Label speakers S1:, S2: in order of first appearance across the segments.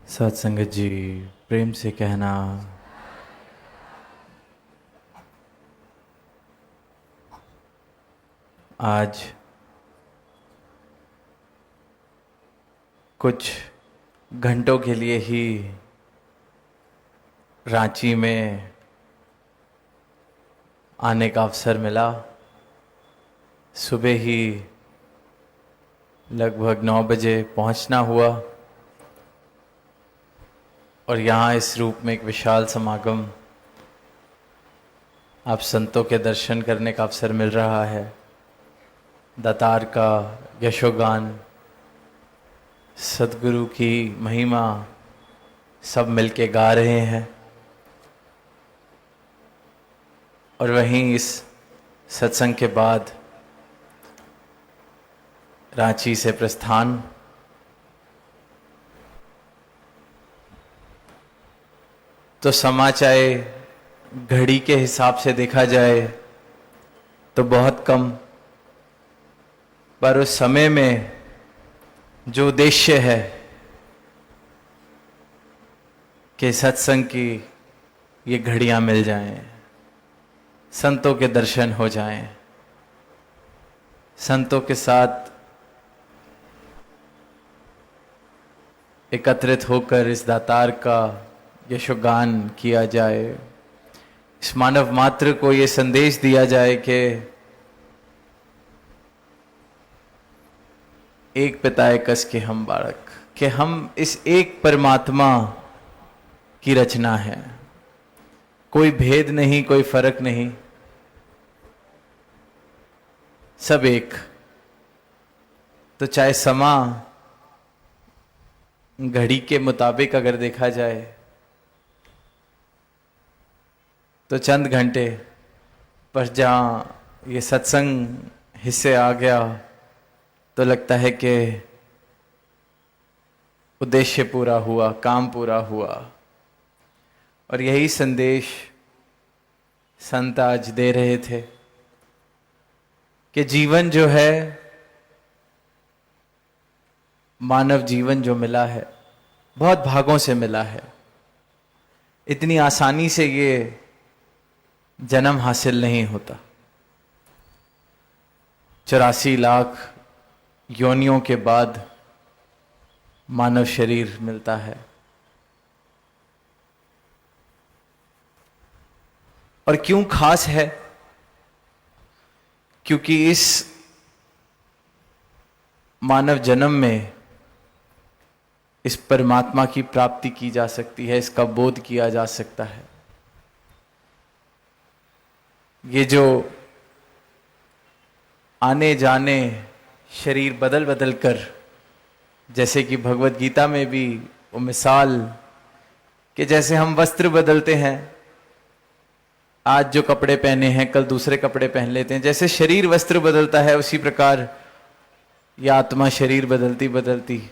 S1: सत्संगत जी, प्रेम से कहना। आज कुछ घंटों के लिए ही रांची में आने का अवसर मिला। सुबह ही लगभग 9 बजे पहुंचना हुआ और यहाँ इस रूप में एक विशाल समागम, आप संतों के दर्शन करने का अवसर मिल रहा है। दातार का यशोगान, सद्गुरु की महिमा सब मिलके गा रहे हैं। और वहीं इस सत्संग के बाद रांची से प्रस्थान। तो समा चाहे घड़ी के हिसाब से देखा जाए तो बहुत कम, पर उस समय में जो उद्देश्य है कि सत्संग की ये घड़ियां मिल जाएं, संतों के दर्शन हो जाएं, संतों के साथ एकत्रित होकर इस दातार का यशोगान किया जाए, इस मानव मात्र को ये संदेश दिया जाए कि एक पिता एक कस के हम बालक, कि हम इस एक परमात्मा की रचना है। कोई भेद नहीं, कोई फर्क नहीं, सब एक। तो चाहे समा घड़ी के मुताबिक अगर देखा जाए तो चंद घंटे, पर जहाँ ये सत्संग हिस्से आ गया तो लगता है कि उद्देश्य पूरा हुआ, काम पूरा हुआ। और यही संदेश संत आज दे रहे थे कि जीवन जो है, मानव जीवन जो मिला है, बहुत भागों से मिला है। इतनी आसानी से ये जन्म हासिल नहीं होता। 84 लाख योनियों के बाद मानव शरीर मिलता है। और क्यों खास है? क्योंकि इस मानव जन्म में इस परमात्मा की प्राप्ति की जा सकती है, इसका बोध किया जा सकता है। ये जो आने जाने शरीर बदल बदल कर, जैसे कि भगवत गीता में भी वो मिसाल कि जैसे हम वस्त्र बदलते हैं, आज जो कपड़े पहने हैं कल दूसरे कपड़े पहन लेते हैं, जैसे शरीर वस्त्र बदलता है उसी प्रकार यह आत्मा शरीर बदलती बदलती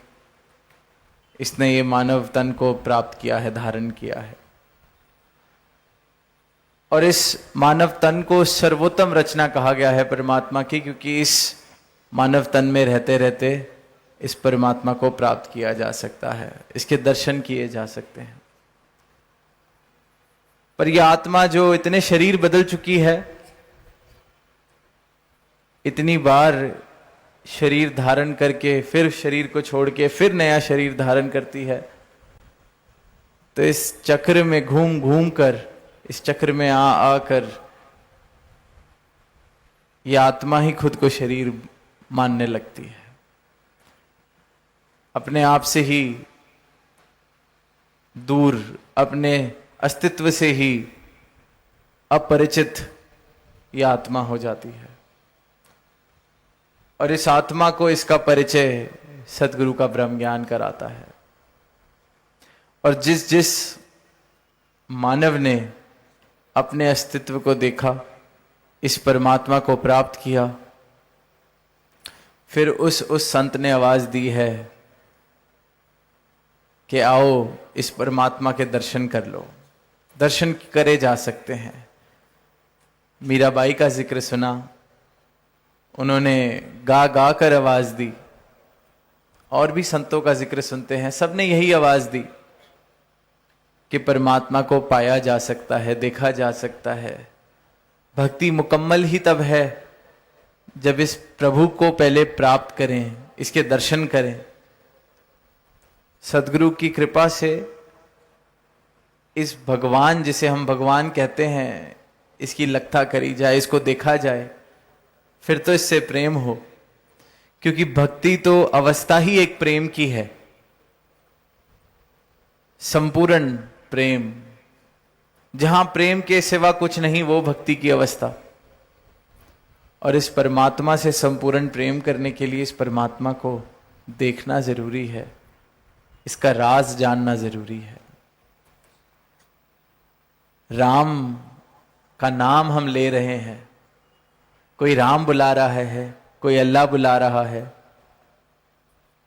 S1: इसने ये मानव तन को प्राप्त किया है, धारण किया है। और इस मानव तन को सर्वोत्तम रचना कहा गया है परमात्मा की, क्योंकि इस मानव तन में रहते रहते इस परमात्मा को प्राप्त किया जा सकता है, इसके दर्शन किए जा सकते हैं। पर यह आत्मा जो इतने शरीर बदल चुकी है, इतनी बार शरीर धारण करके फिर शरीर को छोड़ के फिर नया शरीर धारण करती है, तो इस चक्र में घूम घूम कर, इस चक्र में आ आकर यह आत्मा ही खुद को शरीर मानने लगती है। अपने आप से ही दूर, अपने अस्तित्व से ही अपरिचित यह आत्मा हो जाती है। और इस आत्मा को इसका परिचय सतगुरु का ब्रह्म ज्ञान कराता है। और जिस जिस मानव ने अपने अस्तित्व को देखा, इस परमात्मा को प्राप्त किया, फिर उस संत ने आवाज दी है कि आओ इस परमात्मा के दर्शन कर लो। दर्शन करे जा सकते हैं। मीराबाई का जिक्र सुना, उन्होंने गा गा कर आवाज दी। और भी संतों का जिक्र सुनते हैं, सबने यही आवाज दी कि परमात्मा को पाया जा सकता है, देखा जा सकता है। भक्ति मुकम्मल ही तब है जब इस प्रभु को पहले प्राप्त करें, इसके दर्शन करें। सदगुरु की कृपा से इस भगवान, जिसे हम भगवान कहते हैं, इसकी लगता करी जाए, इसको देखा जाए, फिर तो इससे प्रेम हो। क्योंकि भक्ति तो अवस्था ही एक प्रेम की है, संपूर्ण प्रेम। जहां प्रेम के सिवा कुछ नहीं, वो भक्ति की अवस्था। और इस परमात्मा से संपूर्ण प्रेम करने के लिए इस परमात्मा को देखना जरूरी है, इसका राज जानना जरूरी है। राम का नाम हम ले रहे हैं, कोई राम बुला रहा है, कोई अल्लाह बुला रहा है,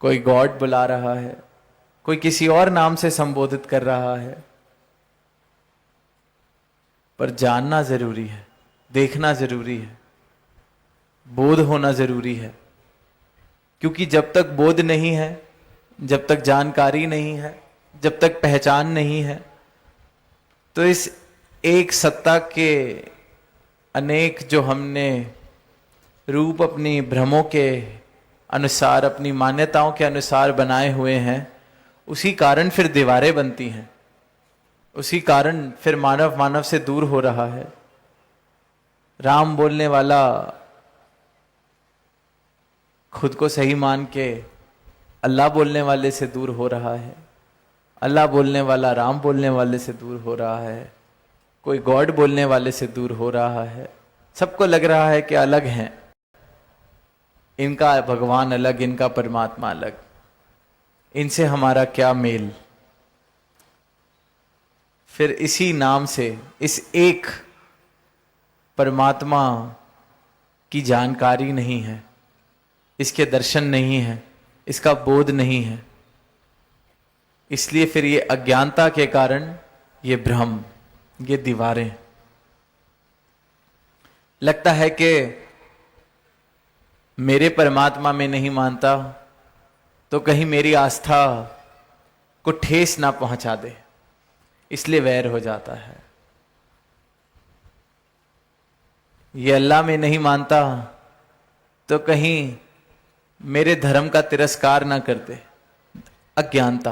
S1: कोई गॉड बुला रहा है, कोई किसी और नाम से संबोधित कर रहा है, पर जानना जरूरी है, देखना जरूरी है, बोध होना जरूरी है। क्योंकि जब तक बोध नहीं है, जब तक जानकारी नहीं है, जब तक पहचान नहीं है, तो इस एक सत्ता के अनेक जो हमने रूप अपनी भ्रमों के अनुसार, अपनी मान्यताओं के अनुसार बनाए हुए हैं, उसी कारण फिर दीवारें बनती हैं, उसी कारण फिर मानव मानव से दूर हो रहा है। राम बोलने वाला खुद को सही मान के अल्लाह बोलने वाले से दूर हो रहा है, अल्लाह बोलने वाला राम बोलने वाले से दूर हो रहा है, कोई गॉड बोलने वाले से दूर हो रहा है। सबको लग रहा है कि अलग हैं, इनका भगवान अलग, इनका परमात्मा अलग, इनसे हमारा क्या मेल। फिर इसी नाम से इस एक परमात्मा की जानकारी नहीं है, इसके दर्शन नहीं है, इसका बोध नहीं है, इसलिए फिर ये अज्ञानता के कारण ये भ्रम, ये दीवारें। लगता है कि मेरे परमात्मा में नहीं मानता तो कहीं मेरी आस्था को ठेस ना पहुंचा दे, इसलिए वैर हो जाता है। ये अल्लाह में नहीं मानता तो कहीं मेरे धर्म का तिरस्कार ना कर दे, अज्ञानता।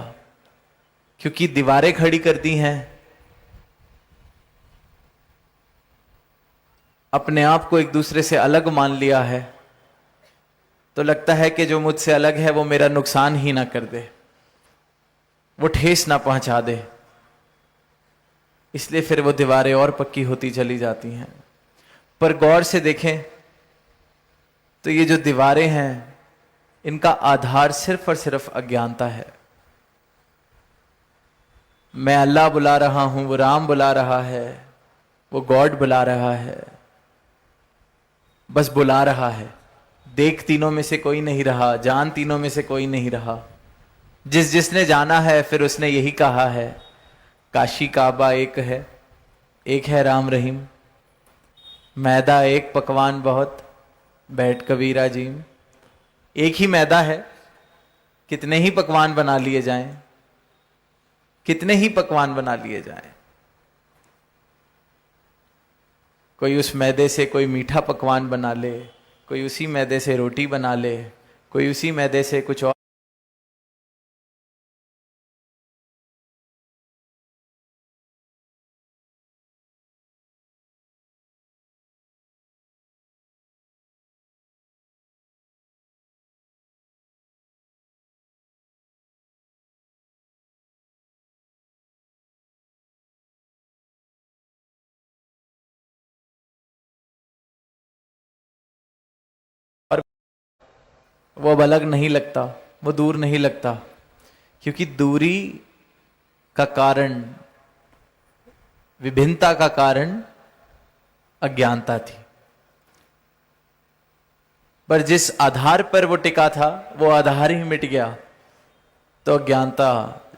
S1: क्योंकि दीवारें खड़ी कर दी हैं, अपने आप को एक दूसरे से अलग मान लिया है, तो लगता है कि जो मुझसे अलग है वो मेरा नुकसान ही ना कर दे, वो ठेस ना पहुंचा दे, इसलिए फिर वो दीवारें और पक्की होती चली जाती हैं। पर गौर से देखें तो ये जो दीवारें हैं, इनका आधार सिर्फ और सिर्फ अज्ञानता है। मैं अल्लाह बुला रहा हूं, वो राम बुला रहा है, वो गॉड बुला रहा है, बस बुला रहा है। देख तीनों में से कोई नहीं रहा, जान तीनों में से कोई नहीं रहा। जिसने जाना है फिर उसने यही कहा है, काशी काबा एक है राम रहीम, मैदा एक पकवान बहुत, बैठ कबीरा जीम। एक ही मैदा है, कितने ही पकवान बना लिए जाएं, कितने ही पकवान बना लिए जाएं। कोई उस मैदे से कोई मीठा पकवान बना ले, कोई उसी मैदे से रोटी बना ले, कोई उसी मैदे से कुछ और। वो अब अलग नहीं लगता, वो दूर नहीं लगता, क्योंकि दूरी का कारण, विभिन्नता का कारण अज्ञानता थी। पर जिस आधार पर वो टिका था, वो आधार ही मिट गया तो अज्ञानता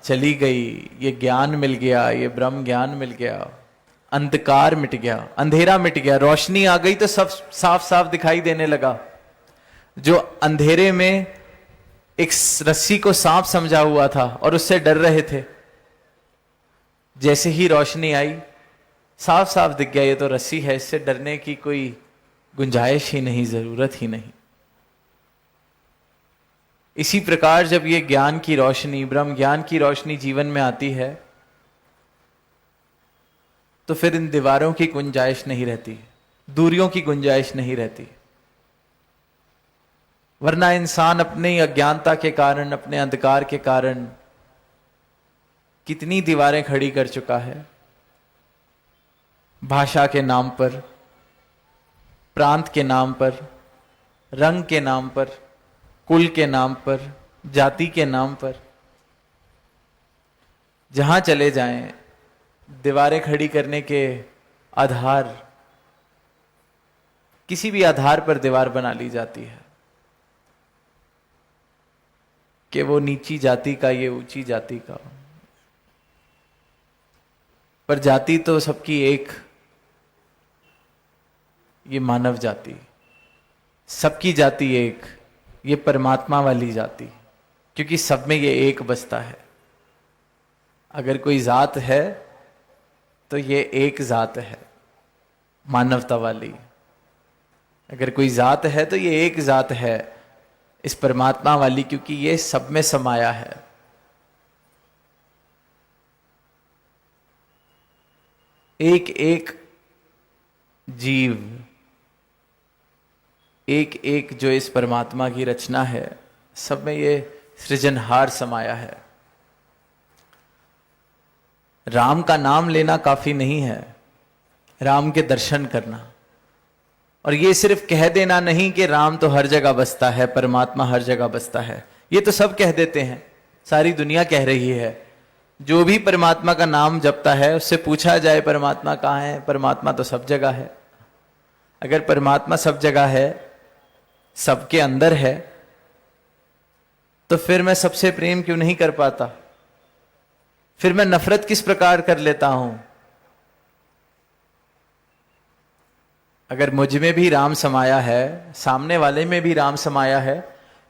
S1: चली गई, ये ज्ञान मिल गया, ये ब्रह्म ज्ञान मिल गया, अंधकार मिट गया, अंधेरा मिट गया, रोशनी आ गई तो सब साफ साफ दिखाई देने लगा। जो अंधेरे में एक रस्सी को सांप समझा हुआ था और उससे डर रहे थे, जैसे ही रोशनी आई, साफ साफ दिख गया ये तो रस्सी है, इससे डरने की कोई गुंजाइश ही नहीं, जरूरत ही नहीं। इसी प्रकार जब ये ज्ञान की रोशनी, ब्रह्म ज्ञान की रोशनी जीवन में आती है, तो फिर इन दीवारों की गुंजाइश नहीं रहती, दूरियों की गुंजाइश नहीं रहती। वरना इंसान अपनी अज्ञानता के कारण, अपने अंधकार के कारण कितनी दीवारें खड़ी कर चुका है। भाषा के नाम पर, प्रांत के नाम पर, रंग के नाम पर, कुल के नाम पर, जाति के नाम पर, जहां चले जाएं दीवारें खड़ी करने के आधार, किसी भी आधार पर दीवार बना ली जाती है कि वो नीची जाति का, ये ऊंची जाति का। पर जाति तो सबकी एक, ये मानव जाति, सबकी जाति एक, ये परमात्मा वाली जाति, क्योंकि सब में ये एक बसता है। अगर कोई जात है तो ये एक जात है, मानवता वाली। अगर कोई जात है तो ये एक जात है, इस परमात्मा वाली, क्योंकि ये सब में समाया है। एक एक जीव, एक एक जो इस परमात्मा की रचना है, सब में ये सृजनहार समाया है। राम का नाम लेना काफी नहीं है, राम के दर्शन करना। और ये सिर्फ कह देना नहीं कि राम तो हर जगह बसता है, परमात्मा हर जगह बसता है, ये तो सब कह देते हैं, सारी दुनिया कह रही है। जो भी परमात्मा का नाम जपता है उससे पूछा जाए परमात्मा कहाँ है, परमात्मा तो सब जगह है। अगर परमात्मा सब जगह है, सबके अंदर है, तो फिर मैं सबसे प्रेम क्यों नहीं कर पाता? फिर मैं नफरत किस प्रकार कर लेता हूं? अगर मुझ में भी राम समाया है, सामने वाले में भी राम समाया है,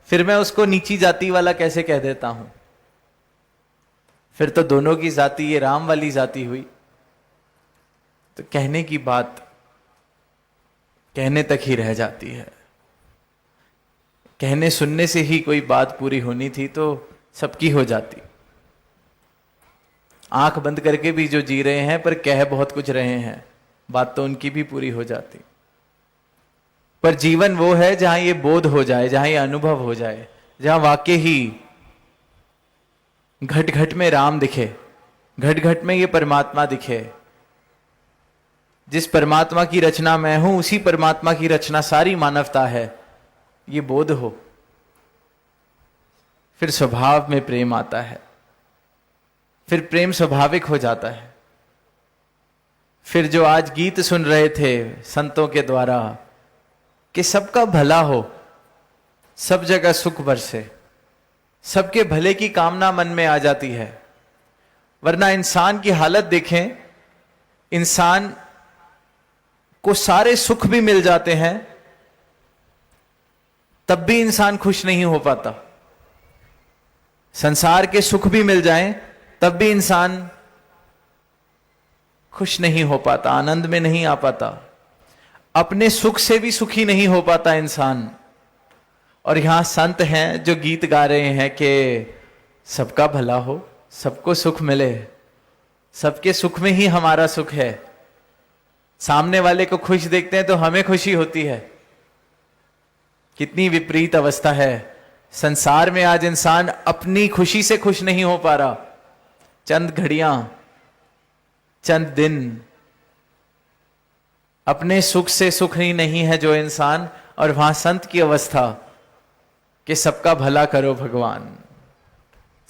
S1: फिर मैं उसको नीची जाति वाला कैसे कह देता हूं? फिर तो दोनों की जाति ये राम वाली जाति हुई। तो कहने की बात कहने तक ही रह जाती है। कहने सुनने से ही कोई बात पूरी होनी थी तो सबकी हो जाती। आंख बंद करके भी जो जी रहे हैं पर कह बहुत कुछ रहे हैं, बात तो उनकी भी पूरी हो जाती। पर जीवन वो है जहां ये बोध हो जाए, जहां ये अनुभव हो जाए, जहां वाकई ही घट घट में राम दिखे, घट घट में ये परमात्मा दिखे। जिस परमात्मा की रचना मैं हूं, उसी परमात्मा की रचना सारी मानवता है, ये बोध हो, फिर स्वभाव में प्रेम आता है। फिर प्रेम स्वाभाविक हो जाता है। फिर जो आज गीत सुन रहे थे संतों के द्वारा कि सबका भला हो, सब जगह सुख बरसे, सबके भले की कामना मन में आ जाती है। वरना इंसान की हालत देखें, इंसान को सारे सुख भी मिल जाते हैं, तब भी इंसान खुश नहीं हो पाता। संसार के सुख भी मिल जाएं, तब भी इंसान खुश नहीं हो पाता, आनंद में नहीं आ पाता। अपने सुख से भी सुखी नहीं हो पाता इंसान। और यहां संत हैं जो गीत गा रहे हैं कि सबका भला हो, सबको सुख मिले, सबके सुख में ही हमारा सुख है। सामने वाले को खुश देखते हैं तो हमें खुशी होती है। कितनी विपरीत अवस्था है। संसार में आज इंसान अपनी खुशी से खुश नहीं हो पा रहा। चंद घड़ियां, चंद दिन, अपने सुख से सुख ही नहीं है जो इंसान। और वहां संत की अवस्था कि सबका भला करो भगवान,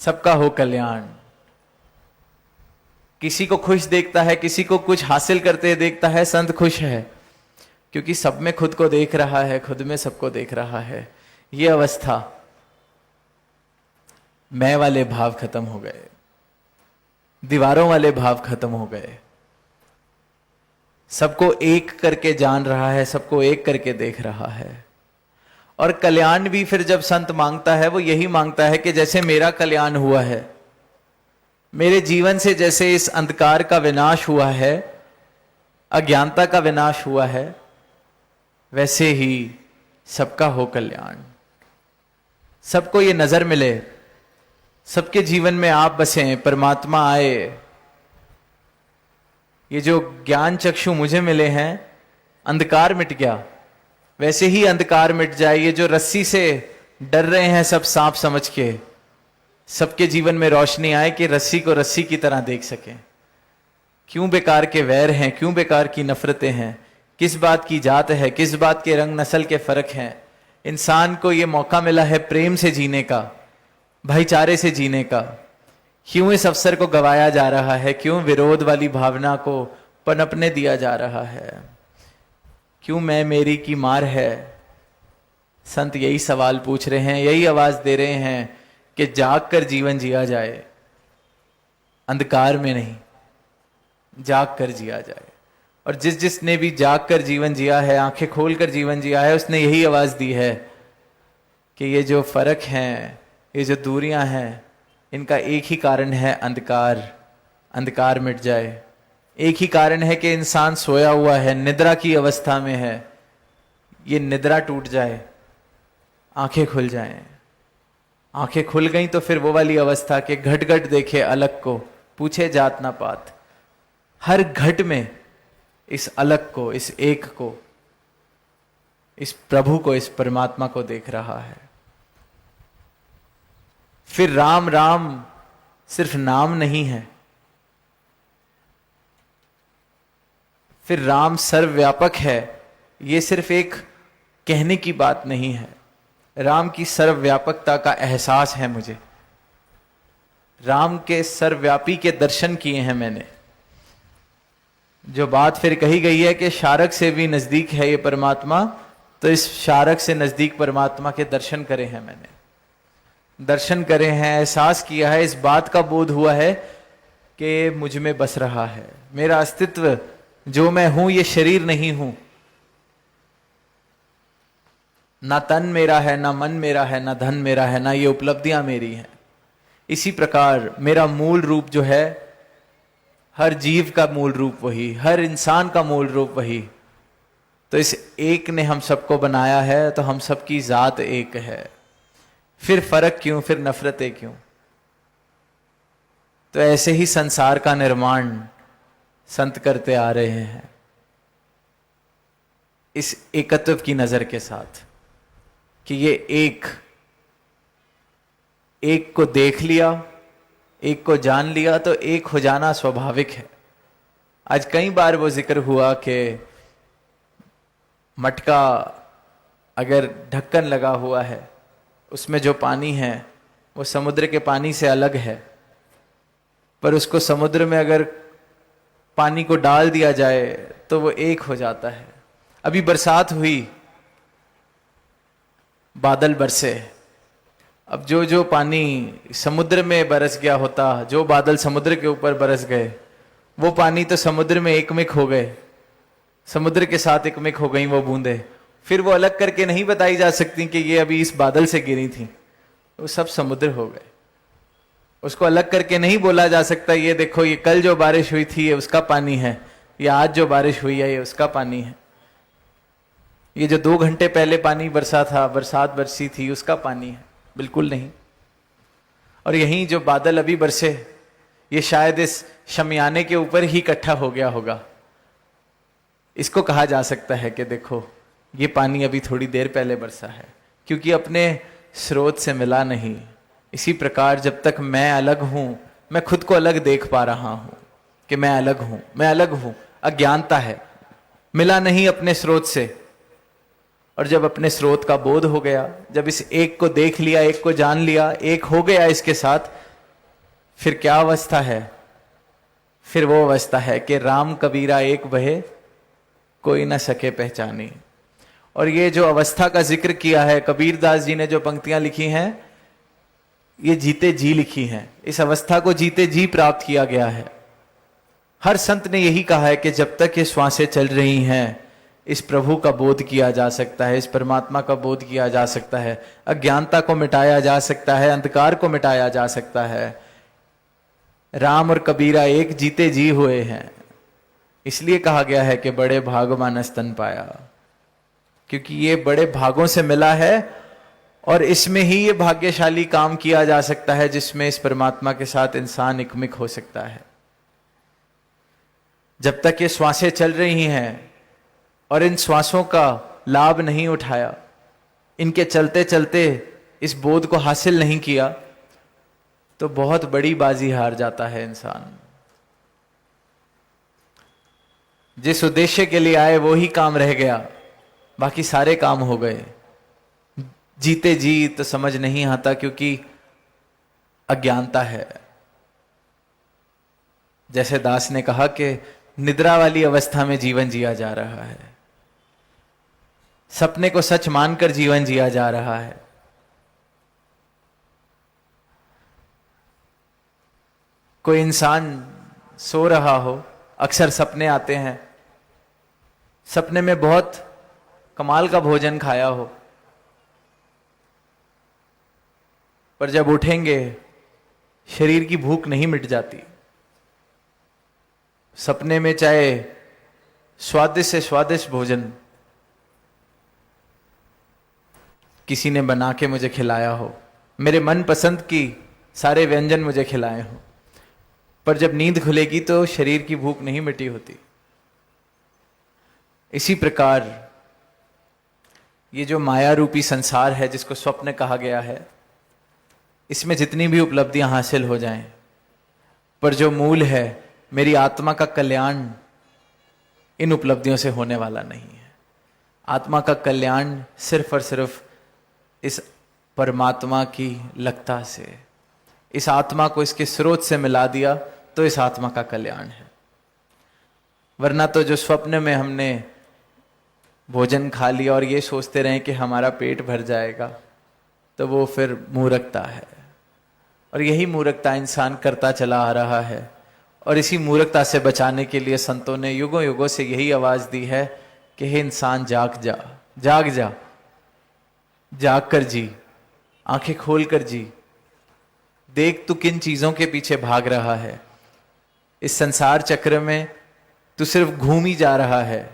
S1: सबका हो कल्याण। किसी को खुश देखता है, किसी को कुछ हासिल करते देखता है, संत खुश है, क्योंकि सब में खुद को देख रहा है, खुद में सबको देख रहा है। ये अवस्था, मैं वाले भाव खत्म हो गए, दीवारों वाले भाव खत्म हो गए। सबको एक करके जान रहा है, सबको एक करके देख रहा है। और कल्याण भी फिर जब संत मांगता है, वो यही मांगता है कि जैसे मेरा कल्याण हुआ है, मेरे जीवन से जैसे इस अंधकार का विनाश हुआ है, अज्ञानता का विनाश हुआ है, वैसे ही सबका हो कल्याण, सबको ये नजर मिले, सबके जीवन में आप बसे, परमात्मा आए। ये जो ज्ञान चक्षु मुझे मिले हैं, अंधकार मिट गया, वैसे ही अंधकार मिट जाए। ये जो रस्सी से डर रहे हैं सब सांप समझ के, सबके जीवन में रोशनी आए कि रस्सी को रस्सी की तरह देख सकें। क्यों बेकार के वैर हैं, क्यों बेकार की नफरतें हैं, किस बात की जात है, किस बात के रंग नस्ल के फर्क हैं। इंसान को ये मौका मिला है प्रेम से जीने का, भाईचारे से जीने का। क्यों इस अवसर को गवाया जा रहा है, क्यों विरोध वाली भावना को पनपने दिया जा रहा है, क्यों मैं मेरी की मार है। संत यही सवाल पूछ रहे हैं, यही आवाज दे रहे हैं कि जाग कर जीवन जिया जाए, अंधकार में नहीं, जाग कर जिया जाए। और जिस जिसने भी जाग कर जीवन जिया है, आंखें खोल कर जीवन जिया है, उसने यही आवाज दी है कि ये जो फर्क हैं, ये जो दूरियां हैं, इनका एक ही कारण है, अंधकार। अंधकार मिट जाए। एक ही कारण है कि इंसान सोया हुआ है, निद्रा की अवस्था में है। ये निद्रा टूट जाए, आंखें खुल जाएं। आंखें खुल गई तो फिर वो वाली अवस्था के घट घट देखे अलग को, पूछे जात ना पात। हर घट में इस अलग को, इस एक को, इस प्रभु को, इस परमात्मा को देख रहा है। फिर राम राम सिर्फ नाम नहीं है, फिर राम सर्वव्यापक है, ये सिर्फ एक कहने की बात नहीं है। राम की सर्वव्यापकता का एहसास है मुझे। राम के सर्वव्यापी के दर्शन किए हैं मैंने। जो बात फिर कही गई है कि शारक से भी नजदीक है ये परमात्मा, तो इस शारक से नजदीक परमात्मा के दर्शन करे हैं मैंने। दर्शन करे हैं, एहसास किया है, इस बात का बोध हुआ है कि मुझ में बस रहा है। मेरा अस्तित्व, जो मैं हूं, ये शरीर नहीं हूं। ना तन मेरा है, ना मन मेरा है, ना धन मेरा है, ना ये उपलब्धियां मेरी हैं। इसी प्रकार मेरा मूल रूप जो है, हर जीव का मूल रूप वही, हर इंसान का मूल रूप वही। तो इस एक ने हम सबको बनाया है, तो हम सबकी जात एक है। फिर फर्क क्यों, फिर नफरतें क्यों? तो ऐसे ही संसार का निर्माण संत करते आ रहे हैं, इस एकत्व की नजर के साथ कि ये एक को देख लिया, एक को जान लिया, तो एक हो जाना स्वाभाविक है। आज कई बार वो जिक्र हुआ कि मटका अगर ढक्कन लगा हुआ है, उसमें जो पानी है वो समुद्र के पानी से अलग है, पर उसको समुद्र में अगर पानी को डाल दिया जाए तो वो एक हो जाता है। अभी बरसात हुई, बादल बरसे, अब जो जो पानी समुद्र में बरस गया होता, जो बादल समुद्र के ऊपर बरस गए, वो पानी तो समुद्र में एकमिक हो गए, समुद्र के साथ एकमिक हो गई वो बूंदें। फिर वो अलग करके नहीं बताई जा सकती कि ये अभी इस बादल से गिरी थी, वो सब समुद्र हो गए। उसको अलग करके नहीं बोला जा सकता, ये देखो ये कल जो बारिश हुई थी ये उसका पानी है, या आज जो बारिश हुई है ये उसका पानी है, ये जो 2 घंटे पहले पानी बरसा था, बरसात बरसी थी, उसका पानी है, बिल्कुल नहीं। और यहीं जो बादल अभी बरसे, ये शायद इस शमियाने के ऊपर ही इकट्ठा हो गया होगा। इसको कहा जा सकता है कि देखो ये पानी अभी थोड़ी देर पहले बरसा है, क्योंकि अपने स्रोत से मिला नहीं। इसी प्रकार जब तक मैं अलग हूं, मैं खुद को अलग देख पा रहा हूं कि मैं अलग हूं, मैं अलग हूं, अज्ञानता है, मिला नहीं अपने स्रोत से। और जब अपने स्रोत का बोध हो गया, जब इस एक को देख लिया, एक को जान लिया, एक हो गया इसके साथ, फिर क्या अवस्था है? फिर वो अवस्था है कि राम कबीरा एक बहे, कोई न सके पहचानी। और ये जो अवस्था का जिक्र किया है, कबीरदास जी ने जो पंक्तियां लिखी हैं, ये जीते जी लिखी हैं। इस अवस्था को जीते जी प्राप्त किया गया है। हर संत ने यही कहा है कि जब तक ये श्वासें चल रही हैं, इस प्रभु का बोध किया जा सकता है, इस परमात्मा का बोध किया जा सकता है, अज्ञानता को मिटाया जा सकता है, अंधकार को मिटाया जा सकता है। राम और कबीरा एक जीते जी हुए हैं। इसलिए कहा गया है कि बड़े भाग मानस स्तन पाया, क्योंकि ये बड़े भागों से मिला है और इसमें ही ये भाग्यशाली काम किया जा सकता है जिसमें इस परमात्मा के साथ इंसान एकमिक हो सकता है। जब तक ये श्वासें चल रही हैं और इन श्वासों का लाभ नहीं उठाया, इनके चलते चलते इस बोध को हासिल नहीं किया, तो बहुत बड़ी बाजी हार जाता है इंसान। जिस उद्देश्य के लिए आए वो ही काम रह गया, बाकी सारे काम हो गए। जीते जी तो समझ नहीं आता, क्योंकि अज्ञानता है। जैसे दास ने कहा कि निद्रा वाली अवस्था में जीवन जिया जा रहा है, सपने को सच मानकर जीवन जिया जा रहा है। कोई इंसान सो रहा हो, अक्सर सपने आते हैं, सपने में बहुत कमाल का भोजन खाया हो, पर जब उठेंगे शरीर की भूख नहीं मिट जाती। सपने में चाहे स्वादिष्ट से स्वादिष्ट भोजन किसी ने बना के मुझे खिलाया हो, मेरे मन पसंद की सारे व्यंजन मुझे खिलाए हो, पर जब नींद खुलेगी तो शरीर की भूख नहीं मिटी होती। इसी प्रकार ये जो माया रूपी संसार है, जिसको स्वप्न कहा गया है, इसमें जितनी भी उपलब्धियां हासिल हो जाएं, पर जो मूल है मेरी आत्मा का कल्याण, इन उपलब्धियों से होने वाला नहीं है। आत्मा का कल्याण सिर्फ और सिर्फ इस परमात्मा की लगता से, इस आत्मा को इसके स्रोत से मिला दिया तो इस आत्मा का कल्याण है। वरना तो जो स्वप्न में हमने भोजन खा लिया और ये सोचते रहे कि हमारा पेट भर जाएगा, तो वो फिर मूर्खता है। और यही मूर्खता इंसान करता चला आ रहा है। और इसी मूर्खता से बचाने के लिए संतों ने युगों युगों से यही आवाज दी है कि हे इंसान, जाग जा, जाग जा, जाग कर जी, आंखें खोल कर जी, देख तू किन चीजों के पीछे भाग रहा है। इस संसार चक्र में तू सिर्फ घूम ही जा रहा है।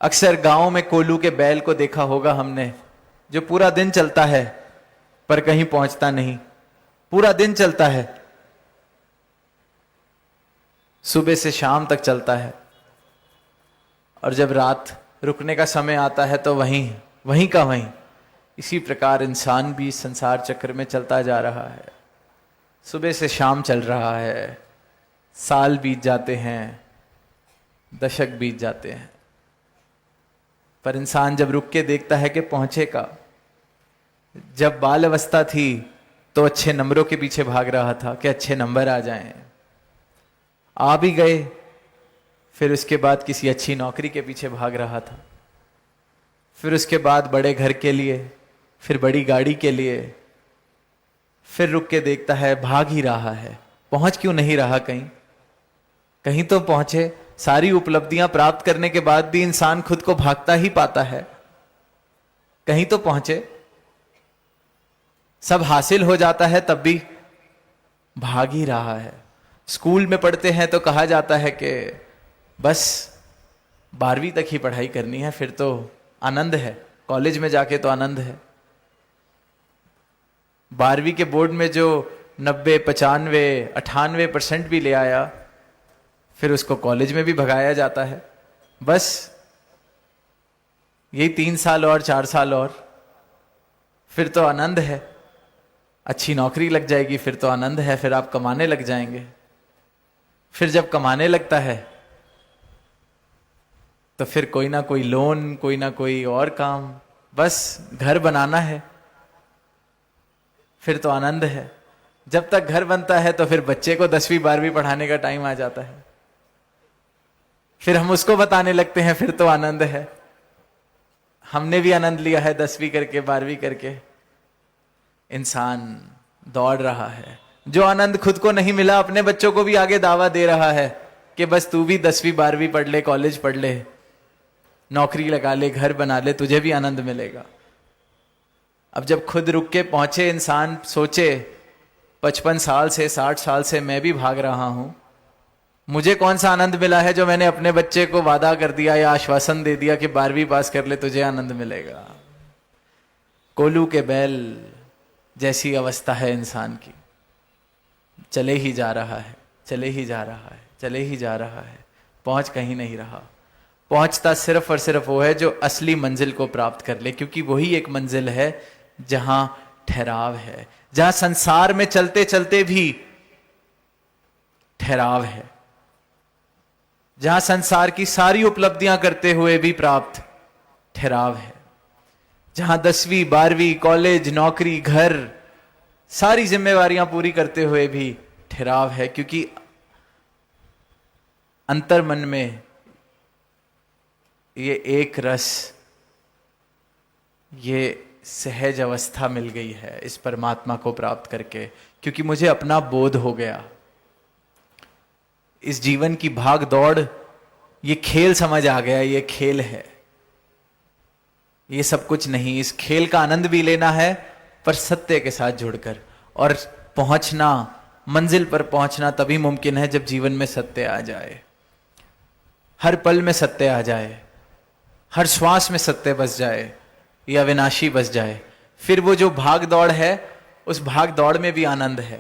S1: अक्सर गांव में कोल्हू के बैल को देखा होगा हमने, जो पूरा दिन चलता है पर कहीं पहुंचता नहीं। पूरा दिन चलता है, सुबह से शाम तक चलता है, और जब रात रुकने का समय आता है तो वहीं का वहीं। इसी प्रकार इंसान भी संसार चक्र में चलता जा रहा है। सुबह से शाम चल रहा है, साल बीत जाते हैं, दशक बीत जाते हैं, पर इंसान जब रुक के देखता है कि पहुंचेगा। जब बाल अवस्था थी तो अच्छे नंबरों के पीछे भाग रहा था कि अच्छे नंबर आ जाएं, आ भी गए। फिर उसके बाद किसी अच्छी नौकरी के पीछे भाग रहा था, फिर उसके बाद बड़े घर के लिए, फिर बड़ी गाड़ी के लिए। फिर रुक के देखता है, भाग ही रहा है, पहुंच क्यों नहीं रहा कहीं? कहीं तो पहुंचे। सारी उपलब्धियां प्राप्त करने के बाद भी इंसान खुद को भागता ही पाता है, कहीं तो पहुंचे। सब हासिल हो जाता है तब भी भाग ही रहा है। स्कूल में पढ़ते हैं तो कहा जाता है कि बस 12वीं तक ही पढ़ाई करनी है, फिर तो आनंद है, कॉलेज में जाके तो आनंद है। 12वीं के बोर्ड में जो 90, 95, 98% भी ले आया, फिर उसको कॉलेज में भी भगाया जाता है। बस यही 3 साल और 4 साल और, फिर तो आनंद है, अच्छी नौकरी लग जाएगी, फिर तो आनंद है, फिर आप कमाने लग जाएंगे। फिर जब कमाने लगता है तो फिर कोई ना कोई लोन, कोई ना कोई और काम, बस घर बनाना है, फिर तो आनंद है। जब तक घर बनता है तो फिर बच्चे को 10वीं 12वीं पढ़ाने का टाइम आ जाता है, फिर हम उसको बताने लगते हैं, फिर तो आनंद है। हमने भी आनंद लिया है 10वीं करके, 12वीं करके। इंसान दौड़ रहा है, जो आनंद खुद को नहीं मिला अपने बच्चों को भी आगे दावा दे रहा है कि बस तू भी 10वीं 12वीं पढ़ ले, कॉलेज पढ़ ले, नौकरी लगा ले, घर बना ले, तुझे भी आनंद मिलेगा। अब जब खुद रुक के पहुंचे इंसान, सोचे, 55 साल से 60 साल से मैं भी भाग रहा हूं। मुझे कौन सा आनंद मिला है जो मैंने अपने बच्चे को वादा कर दिया या आश्वासन दे दिया कि 12वीं पास कर ले तुझे आनंद मिलेगा। कोल्हू के बैल जैसी अवस्था है इंसान की, चले ही जा रहा है, चले ही जा रहा है, चले ही जा रहा है, पहुंच कहीं नहीं रहा। पहुंचता सिर्फ और सिर्फ वो है जो असली मंजिल को प्राप्त कर ले, क्योंकि वही एक मंजिल है जहां ठहराव है, जहां संसार में चलते चलते भी ठहराव है, जहां संसार की सारी उपलब्धियां करते हुए भी प्राप्त ठहराव है, जहां 10वीं 12वीं कॉलेज नौकरी घर सारी जिम्मेवारियां पूरी करते हुए भी ठहराव है, क्योंकि अंतर मन में ये एक रस, ये सहज अवस्था मिल गई है इस परमात्मा को प्राप्त करके, क्योंकि मुझे अपना बोध हो गया। इस जीवन की भाग दौड़ ये खेल समझ आ गया, ये खेल है, ये सब कुछ नहीं। इस खेल का आनंद भी लेना है पर सत्य के साथ जुड़कर, और पहुंचना, मंजिल पर पहुंचना तभी मुमकिन है जब जीवन में सत्य आ जाए, हर पल में सत्य आ जाए, हर श्वास में सत्य बस जाए या अविनाशी बस जाए। फिर वो जो भाग दौड़ है उस भाग दौड़ में भी आनंद है।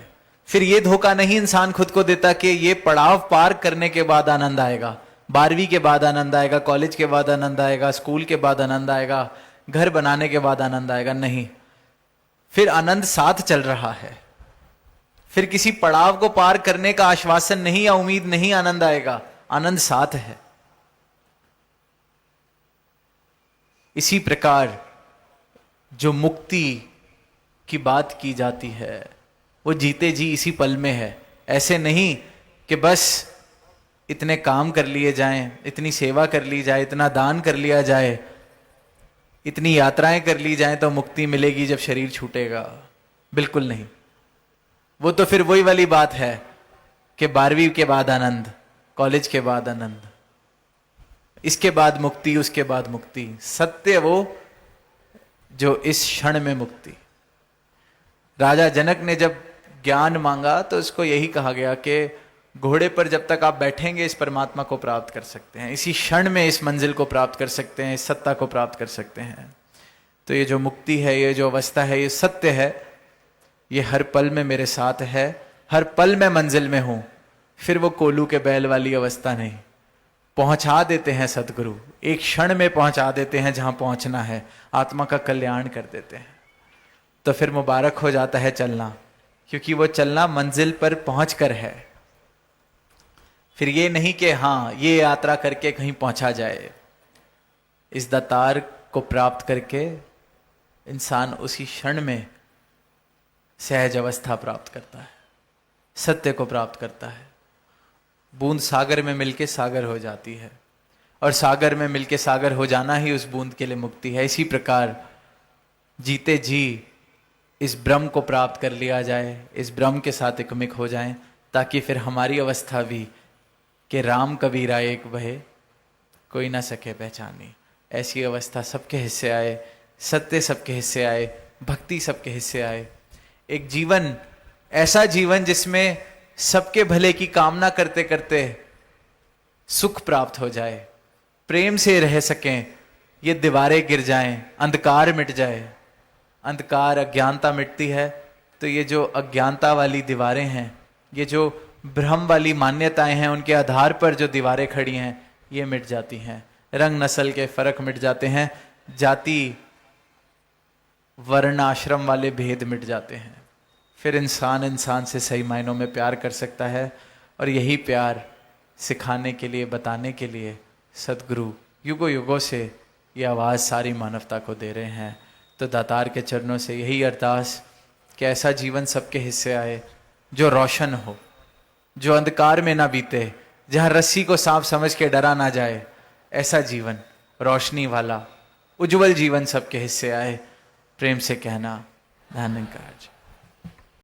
S1: फिर ये धोखा नहीं इंसान खुद को देता कि ये पड़ाव पार करने के बाद आनंद आएगा, 12वीं के बाद आनंद आएगा, कॉलेज के बाद आनंद आएगा, स्कूल के बाद आनंद आएगा, घर बनाने के बाद आनंद आएगा। नहीं, फिर आनंद साथ चल रहा है। फिर किसी पड़ाव को पार करने का आश्वासन नहीं या उम्मीद नहीं आनंद आएगा, आनंद साथ है। इसी प्रकार जो मुक्ति की बात की जाती है वो जीते जी इसी पल में है। ऐसे नहीं कि बस इतने काम कर लिए जाएं, इतनी सेवा कर ली जाए, इतना दान कर लिया जाए, इतनी यात्राएं कर ली जाएं तो मुक्ति मिलेगी जब शरीर छूटेगा। बिल्कुल नहीं। वो तो फिर वही वाली बात है कि 12वीं के बाद आनंद, कॉलेज के बाद आनंद, इसके बाद मुक्ति, उसके बाद मुक्ति। सत्य वो जो इस क्षण में मुक्ति। राजा जनक ने जब ज्ञान मांगा तो उसको यही कहा गया कि घोड़े पर जब तक आप बैठेंगे इस परमात्मा को प्राप्त कर सकते हैं, इसी क्षण में इस मंजिल को प्राप्त कर सकते हैं, इस सत्ता को प्राप्त कर सकते हैं। तो ये जो मुक्ति है, ये जो अवस्था है, ये सत्य है, ये हर पल में मेरे साथ है, हर पल में मंजिल में हूं। फिर वो कोल्हू के बैल वाली अवस्था नहीं, पहुंचा देते हैं सदगुरु, एक क्षण में पहुंचा देते हैं जहां पहुंचना है, आत्मा का कल्याण कर देते हैं। तो फिर मुबारक हो जाता है चलना, क्योंकि वो चलना मंजिल पर पहुंचकर है। फिर ये नहीं कि हाँ ये यात्रा करके कहीं पहुंचा जाए। इस दातार को प्राप्त करके इंसान उसी क्षण में सहज अवस्था प्राप्त करता है, सत्य को प्राप्त करता है। बूंद सागर में मिलके सागर हो जाती है, और सागर में मिलके सागर हो जाना ही उस बूंद के लिए मुक्ति है। इसी प्रकार जीते जी इस ब्रह्म को प्राप्त कर लिया जाए, इस ब्रह्म के साथ एकमिक हो जाएं, ताकि फिर हमारी अवस्था भी कि राम कबीरा एक बहे कोई ना सके पहचानी, ऐसी अवस्था सबके हिस्से आए, सत्य सबके हिस्से आए, भक्ति सबके हिस्से आए। एक जीवन, ऐसा जीवन जिसमें सबके भले की कामना करते करते सुख प्राप्त हो जाए, प्रेम से रह सकें, ये दीवारें गिर जाएं, अंधकार मिट जाए। अंधकार अज्ञानता मिटती है तो ये जो अज्ञानता वाली दीवारें हैं, ये जो भ्रम वाली मान्यताएं हैं, उनके आधार पर जो दीवारें खड़ी हैं ये मिट जाती हैं। रंग नस्ल के फर्क मिट जाते हैं, जाति वर्ण आश्रम वाले भेद मिट जाते हैं। फिर इंसान इंसान से सही मायनों में प्यार कर सकता है, और यही प्यार सिखाने के लिए, बताने के लिए सदगुरु युगों युगों से ये आवाज़ सारी मानवता को दे रहे हैं। तो दातार के चरणों से यही अरदास कि ऐसा जीवन सबके हिस्से आए जो रोशन हो, जो अंधकार में ना बीते, जहाँ रस्सी को सांप समझ के डरा ना जाए। ऐसा जीवन, रोशनी वाला उज्जवल जीवन सबके हिस्से आए। प्रेम से कहना धन्यवाद।